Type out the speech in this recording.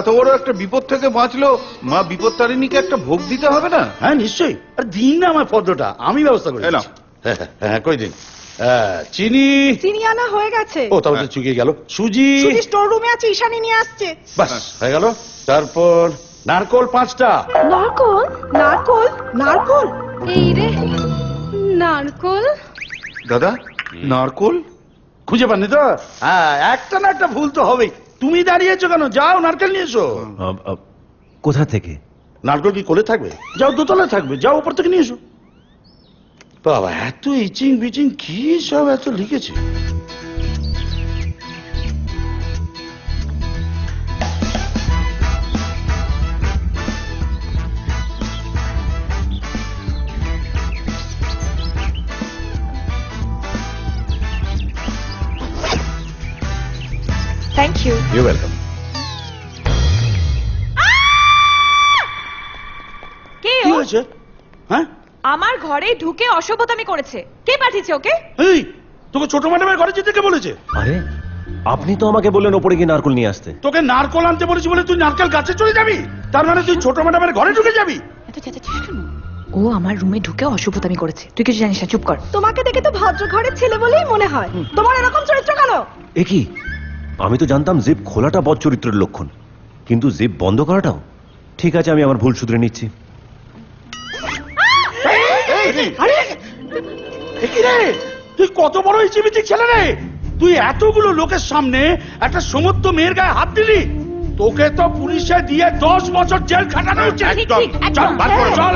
এত বড় একটা বিপদ থেকে বাঁচলো, মা বিপদ তারিণীকে একটা ভোগ দিতে হবে না? হ্যাঁ নিশ্চয়ই। আর দিন না আমার পদ্মটা, আমি ব্যবস্থা করে দিচ্ছি। হ্যাঁ কই দিন। চিনি চিনি আনা হয়ে গেছে। ও তবে তো চুকিয়ে গেল। সুজি সুজি স্টোর রুমে আছে, ঈশানী নিয়ে আসছে। বাস হয়ে গেল। তারপর নারকোল 5টা। নারকোল নারকোল নারকোল এই রে নারকোল। দাদা, নারকোল খুঁজে পাননি তো? হ্যাঁ একটা না একটা ভুল তো হবেই। তুমি দাঁড়িয়েছো কেন? যাও নারকেল নিয়ে এসো। কোথা থেকে? নারকেল কি কোলে থাকবে? যাও দোতলায় থাকবে, যাও উপর থেকে নিয়ে এসো। বাবা এত ইচিং বিচিং কি সব এত লিখেছে। Thank you. You welcome. কে কি ও? হয়েছে? হ্যাঁ আমার ঘরে ঢুকে অসভ্যতামি করেছে। কে পাঠিয়েছে ওকে? এই তোকে ছোট ম্যাডামের ঘরে যেতে কে বলেছে? আরে আপনি তো আমাকে বললেন ওপরে গিয়ে নারকল নিয়ে আসতে। তোকে নারকল আনতে বলেছি বলে তুই নারকেল গাছে চলে যাবি? তার মানে তুই ছোট ম্যাডামের ঘরে ঢুকে যাবি? এত চেঁচাচ্ছিস কেন? ও আমার রুমে ঢুকে অসভ্যতামি করেছে। তুই কিছু জানিস না, চুপ কর। তোমাকে দেখে তো ভদ্র ঘরের ছেলে বলেই মনে হয়। তোমার এরকম চরিত্র কেন? এ কি? আমি তো জানতাম জিপ খোলাটা বদ চরিত্রের লক্ষণ, কিন্তু জিপ বন্ধ করাটাও। ঠিক আছে, আমি আমার ভুল শুধরে নিচ্ছি। আরে এ কি রে? তুই কত বড় ইচিমিচি ছেলে রে! তুই এতগুলো লোকের সামনে একটা সমস্ত মেয়ের গায়ে হাত দিলি। তোকে তো পুলিশে দিয়ে 10 বছর জেল খাটানো উচিত। ঠিক, ঠিক, চল একদম। বার কর, চল।